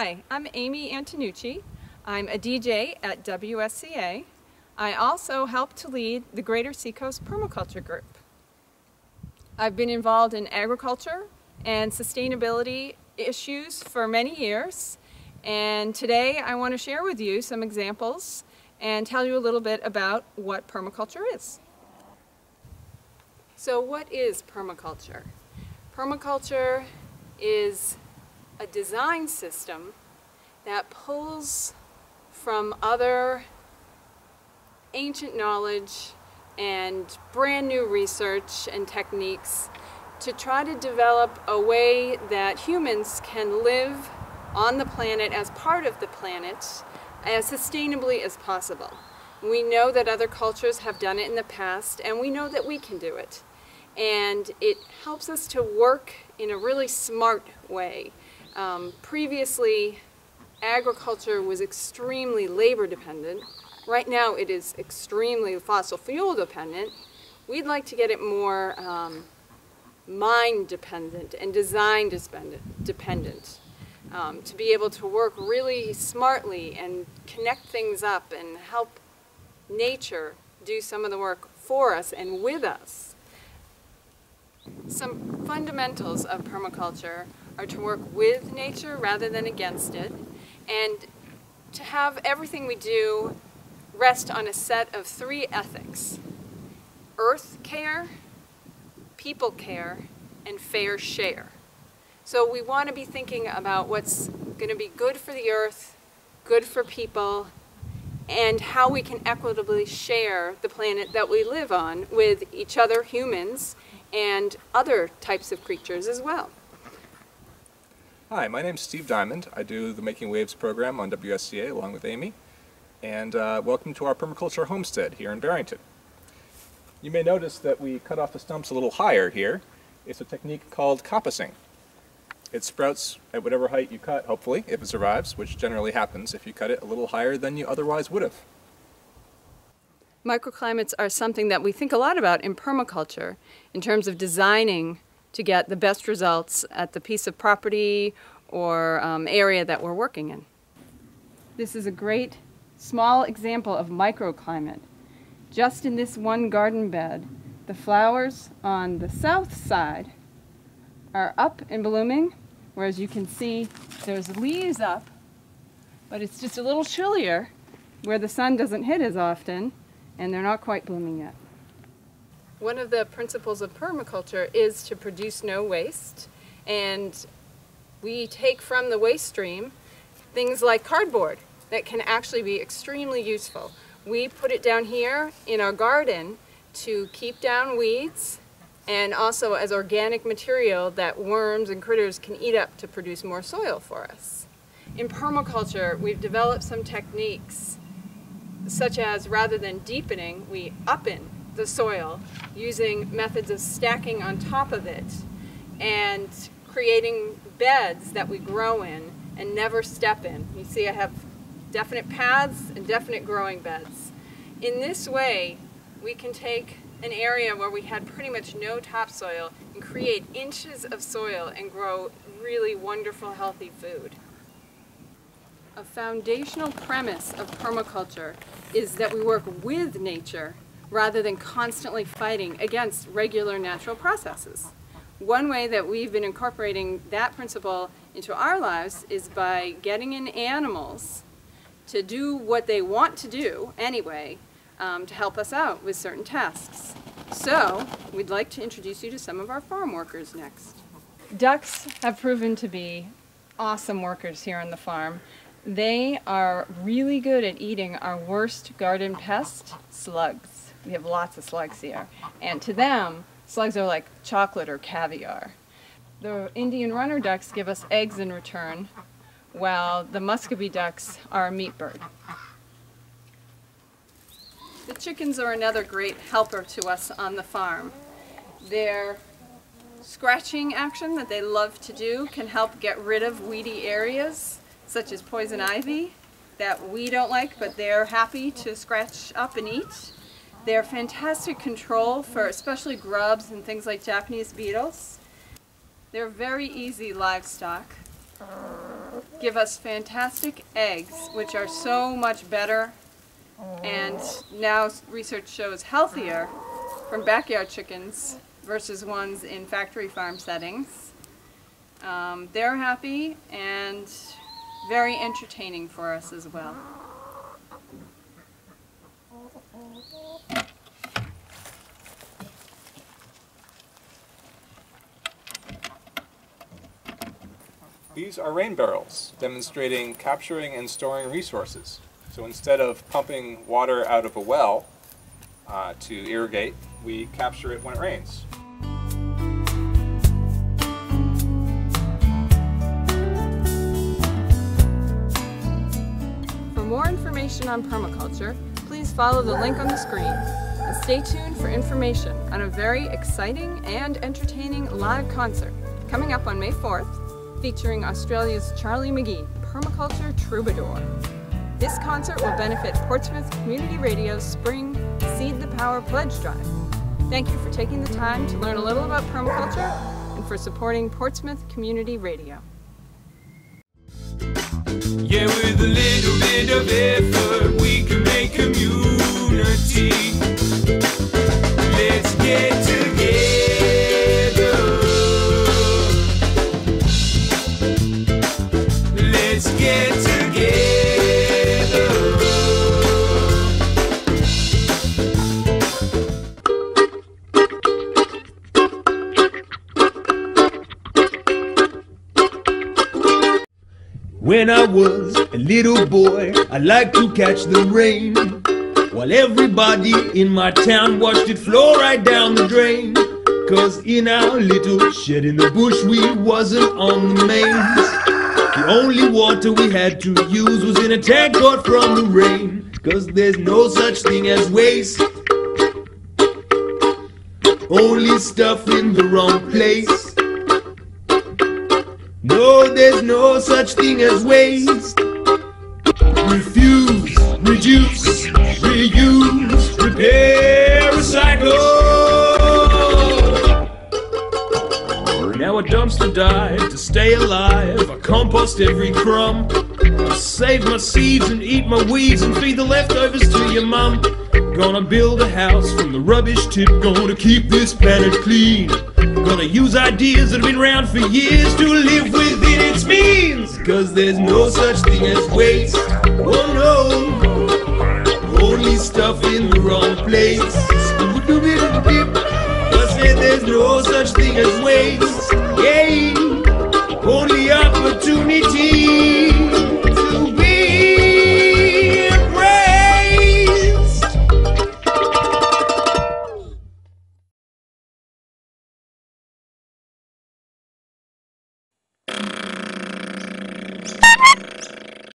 Hi, I'm Amy Antonucci. I'm a DJ at WSCA. I also help to lead the Greater Seacoast Permaculture Group. I've been involved in agriculture and sustainability issues for many years, and today I want to share with you some examples and tell you a little bit about what permaculture is. So what is permaculture? Permaculture is a design system that pulls from other ancient knowledge and brand new research and techniques to try to develop a way that humans can live on the planet as part of the planet as sustainably as possible. We know that other cultures have done it in the past, and we know that we can do it. And it helps us to work in a really smart way. Previously, agriculture was extremely labor dependent. Right now it is extremely fossil fuel dependent. We'd like to get it more mind dependent and design dependent. To be able to work really smartly and connect things up and help nature do some of the work for us and with us. Some fundamentals of permaculture are to work with nature rather than against it, and to have everything we do rest on a set of 3 ethics: earth care, people care, and fair share. So we want to be thinking about what's going to be good for the earth, good for people, and how we can equitably share the planet that we live on with each other, humans, and other types of creatures as well. Hi, my name's Steve Diamond. I do the Making Waves program on WSCA along with Amy, and welcome to our permaculture homestead here in Barrington. You may notice that we cut off the stumps a little higher here. It's a technique called coppicing. It sprouts at whatever height you cut, hopefully, if it survives, which generally happens if you cut it a little higher than you otherwise would have. Microclimates are something that we think a lot about in permaculture in terms of designing to get the best results at the piece of property or area that we're working in. This is a great small example of microclimate. Just in this one garden bed, the flowers on the south side are up and blooming, whereas you can see there's leaves up, but it's just a little chillier where the sun doesn't hit as often, and they're not quite blooming yet. One of the principles of permaculture is to produce no waste, and we take from the waste stream things like cardboard that can actually be extremely useful. We put it down here in our garden to keep down weeds and also as organic material that worms and critters can eat up to produce more soil for us. In permaculture, we've developed some techniques such as, rather than deepening, we uppen the soil using methods of stacking on top of it and creating beds that we grow in and never step in. You see I have definite paths and definite growing beds. In this way, we can take an area where we had pretty much no topsoil and create inches of soil and grow really wonderful, healthy food. A foundational premise of permaculture is that we work with nature rather than constantly fighting against regular natural processes. One way that we've been incorporating that principle into our lives is by getting in animals to do what they want to do anyway, to help us out with certain tasks. So, we'd like to introduce you to some of our farm workers next. Ducks have proven to be awesome workers here on the farm. They are really good at eating our worst garden pest, slugs. We have lots of slugs here. And to them, slugs are like chocolate or caviar. The Indian runner ducks give us eggs in return, while the muscovy ducks are a meat bird. The chickens are another great helper to us on the farm. Their scratching action that they love to do can help get rid of weedy areas, such as poison ivy, that we don't like, but they're happy to scratch up and eat. They're fantastic control for especially grubs and things like Japanese beetles. They're very easy livestock. give us fantastic eggs, which are so much better and now research shows healthier from backyard chickens versus ones in factory farm settings. They're happy and very entertaining for us as well. These are rain barrels, demonstrating capturing and storing resources. So instead of pumping water out of a well to irrigate, we capture it when it rains. For more information on permaculture, please follow the link on the screen. And stay tuned for information on a very exciting and entertaining live concert coming up on May 4th, featuring Australia's Charlie Mgee, Permaculture Troubadour. This concert will benefit Portsmouth Community Radio's Spring Seed the Power Pledge Drive. Thank you for taking the time to learn a little about permaculture and for supporting Portsmouth Community Radio. Yeah, with a little bit of effort, we can make community. Let's get together. Let's get together. When I was a little boy, I liked to catch the rain, while everybody in my town watched it flow right down the drain. 'Cause in our little shed in the bush, we wasn't on the mains. The only water we had to use was in a tank got from the rain. 'Cause there's no such thing as waste, only stuff in the wrong place. No, there's no such thing as waste. Refuse, reduce, reuse, repair, recycle. Now a dumpster dive to stay alive. I compost every crumb. I save my seeds and eat my weeds and feed the leftovers to your mum. Gonna build a house from the rubbish tip. Gonna keep this planet clean. Gonna use ideas that have been around for years to live within its means. 'Cause there's no such thing as waste. Oh no, only stuff in the wrong place. I said there's no such thing as waste. Yeah, only opportunity.